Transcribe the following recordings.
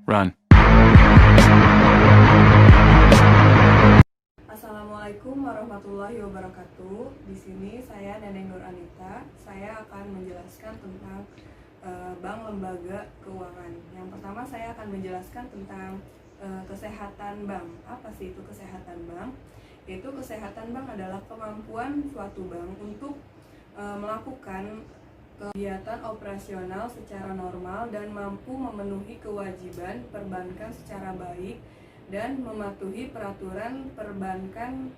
Run. Assalamualaikum warahmatullahi wabarakatuh. Di sini saya Neneng Nur Anita. Saya akan menjelaskan tentang bank lembaga keuangan. Yang pertama saya akan menjelaskan tentang kesehatan bank. Apa sih itu kesehatan bank? Yaitu kesehatan bank adalah kemampuan suatu bank untuk melakukan kegiatan operasional secara normal dan mampu memenuhi kewajiban perbankan secara baik dan mematuhi peraturan perbankan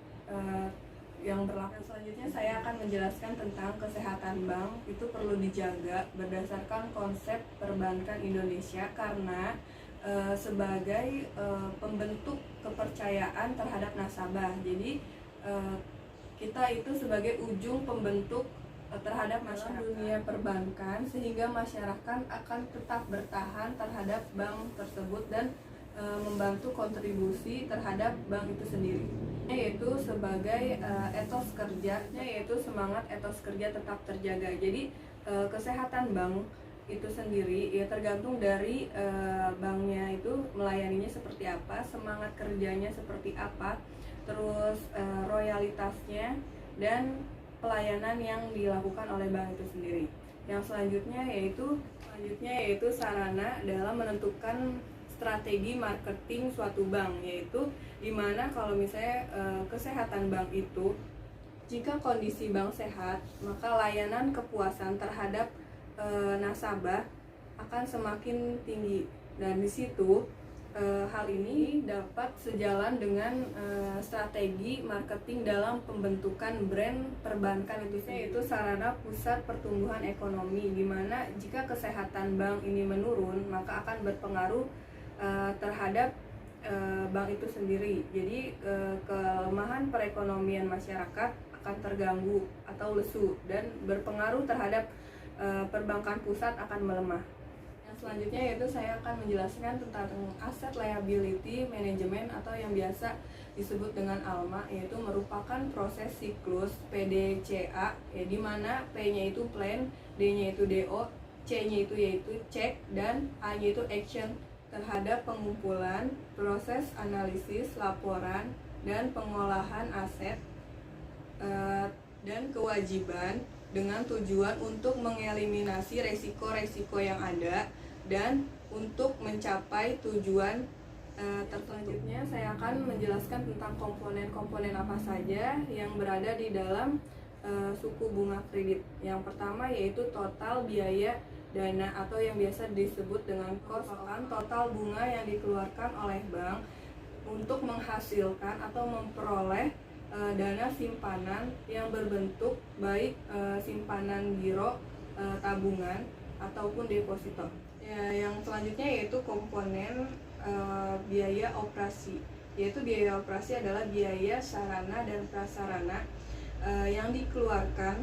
yang berlaku. Selanjutnya saya akan menjelaskan tentang kesehatan bank. Itu perlu dijaga berdasarkan konsep perbankan Indonesia karena sebagai pembentuk kepercayaan terhadap nasabah. Jadi kita itu sebagai ujung pembentuk terhadap masyarakat dunia perbankan, sehingga masyarakat akan tetap bertahan terhadap bank tersebut dan membantu kontribusi terhadap bank itu sendiri, yaitu sebagai etos kerjanya, yaitu semangat etos kerja tetap terjaga. Jadi kesehatan bank itu sendiri ya tergantung dari banknya itu melayaninya seperti apa, semangat kerjanya seperti apa, terus royalitasnya dan pelayanan yang dilakukan oleh bank itu sendiri. Yang selanjutnya yaitu sarana dalam menentukan strategi marketing suatu bank, yaitu dimana kalau misalnya kesehatan bank itu, jika kondisi bank sehat, maka layanan kepuasan terhadap nasabah akan semakin tinggi, dan di situ hal ini dapat sejalan dengan strategi marketing dalam pembentukan brand perbankan itu sendiri. Yaitu sarana pusat pertumbuhan ekonomi, dimana jika kesehatan bank ini menurun maka akan berpengaruh terhadap bank itu sendiri. Jadi kelemahan perekonomian masyarakat akan terganggu atau lesu dan berpengaruh terhadap perbankan pusat akan melemah. Yang selanjutnya yaitu saya akan menjelaskan tentang aset liability management atau yang biasa disebut dengan ALMA, yaitu merupakan proses siklus PDCA ya, di mana P-nya itu plan, D-nya itu DO, C-nya itu yaitu check, dan A-nya itu action terhadap pengumpulan, proses analisis, laporan, dan pengolahan aset dan kewajiban dengan tujuan untuk mengeliminasi resiko-resiko yang ada dan untuk mencapai tujuan terselanjutnya. Saya akan menjelaskan tentang komponen-komponen apa saja yang berada di dalam suku bunga kredit. Yang pertama yaitu total biaya dana atau yang biasa disebut dengan cost, total bunga yang dikeluarkan oleh bank untuk menghasilkan atau memperoleh dana simpanan yang berbentuk baik simpanan giro, tabungan ataupun deposito. Ya, yang selanjutnya yaitu komponen biaya operasi, yaitu biaya operasi adalah biaya sarana dan prasarana yang dikeluarkan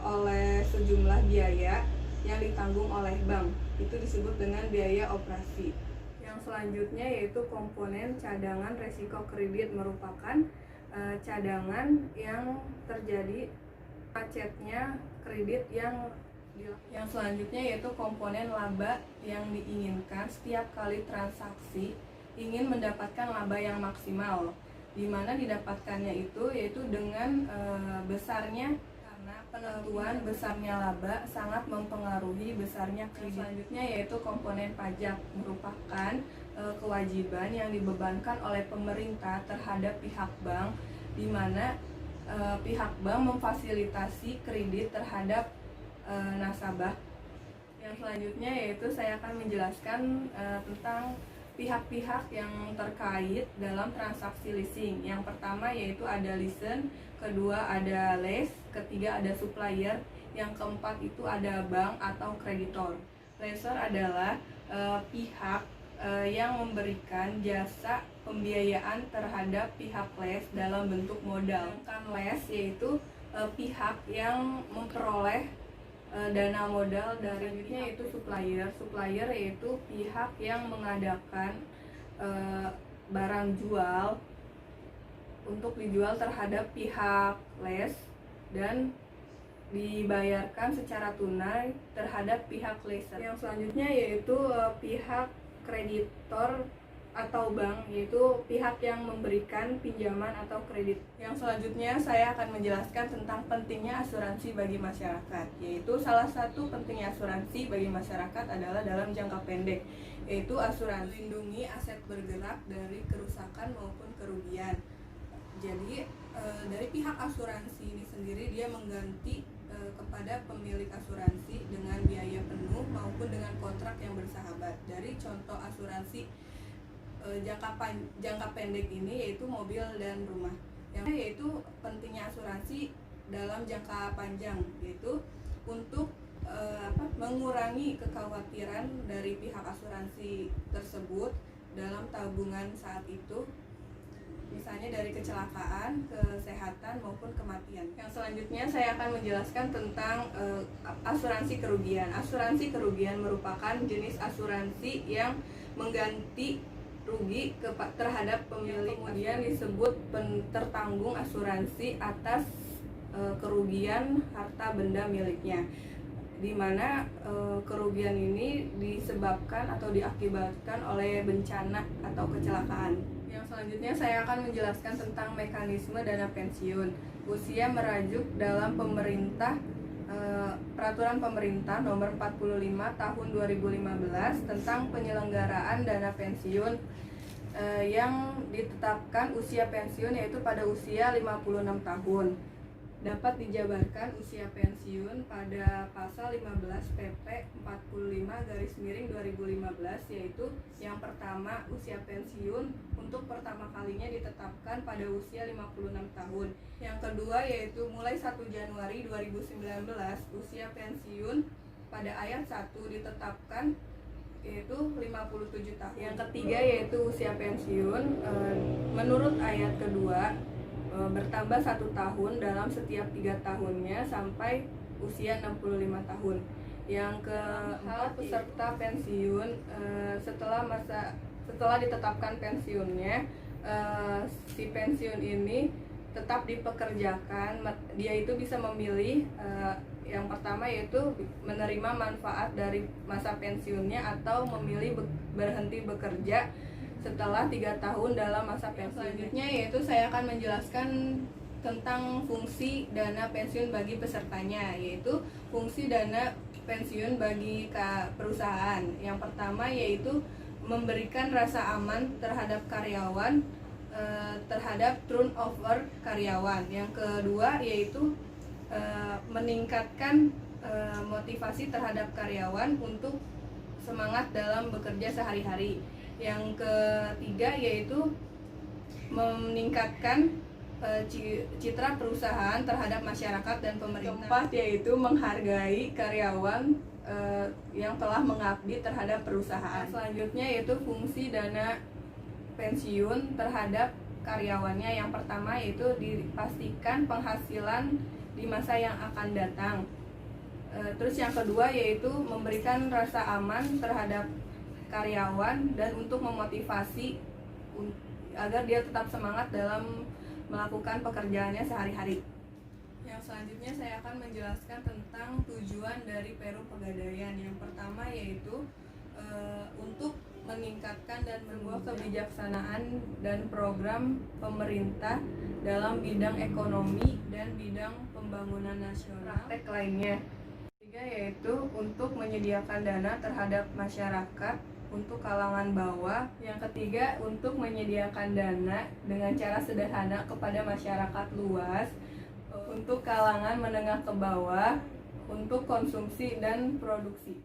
oleh sejumlah biaya yang ditanggung oleh bank. Itu disebut dengan biaya operasi. Yang selanjutnya yaitu komponen cadangan resiko kredit, merupakan cadangan yang terjadi macetnya kredit yang selanjutnya yaitu komponen laba yang diinginkan setiap kali transaksi ingin mendapatkan laba yang maksimal, di mana didapatkannya itu yaitu dengan besarnya, karena penentuan besarnya laba sangat mempengaruhi besarnya kredit. Selanjutnya yaitu komponen pajak, merupakan kewajiban yang dibebankan oleh pemerintah terhadap pihak bank, di mana pihak bank memfasilitasi kredit terhadap nasabah. Yang selanjutnya yaitu saya akan menjelaskan tentang pihak-pihak yang terkait dalam transaksi leasing. Yang pertama yaitu ada listen, kedua ada lease, ketiga ada supplier, yang keempat itu ada bank atau kreditor. Lessor adalah pihak yang memberikan jasa pembiayaan terhadap pihak lease dalam bentuk modal. Sedangkan lease yaitu pihak yang memperoleh dana modal dari selanjutnya yaitu supplier. Supplier yaitu pihak yang mengadakan barang jual untuk dijual terhadap pihak lease dan dibayarkan secara tunai terhadap pihak lessor. Yang selanjutnya yaitu pihak kreditor atau bank, yaitu pihak yang memberikan pinjaman atau kredit. Yang selanjutnya saya akan menjelaskan tentang pentingnya asuransi bagi masyarakat, yaitu salah satu pentingnya asuransi bagi masyarakat adalah dalam jangka pendek, yaitu asuransi melindungi aset bergerak dari kerusakan maupun kerugian. Jadi dari pihak asuransi ini sendiri dia mengganti kepada pemilik asuransi dengan biaya penuh maupun dengan kontrak yang bersahabat. Dari contoh asuransi jangka pendek ini yaitu mobil dan rumah. Yang yaitu pentingnya asuransi dalam jangka panjang, yaitu untuk mengurangi kekhawatiran dari pihak asuransi tersebut dalam tabungan saat itu, misalnya dari kecelakaan, kesehatan maupun kematian. Yang selanjutnya saya akan menjelaskan tentang asuransi kerugian. Asuransi kerugian merupakan jenis asuransi yang mengganti rugi terhadap pemilik, kemudian disebut tertanggung asuransi atas kerugian harta benda miliknya, di mana kerugian ini disebabkan atau diakibatkan oleh bencana atau kecelakaan. Yang selanjutnya saya akan menjelaskan tentang mekanisme dana pensiun. Usia merajuk dalam Peraturan Pemerintah Nomor 45 Tahun 2015 tentang penyelenggaraan dana pensiun yang ditetapkan usia pensiun yaitu pada usia 56 tahun. Dapat dijabarkan usia pensiun pada pasal 15 PP 45/2015, yaitu yang pertama, usia pensiun untuk pertama kalinya ditetapkan pada usia 56 tahun. Yang kedua yaitu mulai 1 Januari 2019 usia pensiun pada ayat 1 ditetapkan yaitu 57 tahun. Yang ketiga yaitu usia pensiun menurut ayat kedua bertambah 1 tahun dalam setiap 3 tahunnya sampai usia 65 tahun. Yang keempat, peserta pensiun setelah ditetapkan pensiunnya, si pensiun ini tetap dipekerjakan. Dia itu bisa memilih yang pertama yaitu menerima manfaat dari masa pensiunnya atau memilih berhenti bekerja setelah 3 tahun dalam masa pensiun. Selanjutnya yaitu saya akan menjelaskan tentang fungsi dana pensiun bagi pesertanya, yaitu fungsi dana pensiun bagi perusahaan. Yang pertama yaitu memberikan rasa aman terhadap karyawan, terhadap turnover karyawan. Yang kedua yaitu meningkatkan motivasi terhadap karyawan untuk semangat dalam bekerja sehari-hari. Yang ketiga yaitu meningkatkan citra perusahaan terhadap masyarakat dan pemerintah. Keempat yaitu menghargai karyawan yang telah mengabdi terhadap perusahaan. Selanjutnya yaitu fungsi dana pensiun terhadap karyawannya. Yang pertama yaitu dipastikan penghasilan di masa yang akan datang. Terus yang kedua yaitu memberikan rasa aman terhadap karyawan dan untuk memotivasi agar dia tetap semangat dalam melakukan pekerjaannya sehari-hari. Yang selanjutnya saya akan menjelaskan tentang tujuan dari Perum Pegadaian. Yang pertama yaitu untuk meningkatkan dan sebuah kebijaksanaan dan program pemerintah dalam bidang ekonomi dan bidang pembangunan nasional. Praktek lainnya. Ketiga yaitu untuk menyediakan dana terhadap masyarakat untuk kalangan bawah. Yang ketiga untuk menyediakan dana dengan cara sederhana kepada masyarakat luas untuk kalangan menengah ke bawah untuk konsumsi dan produksi.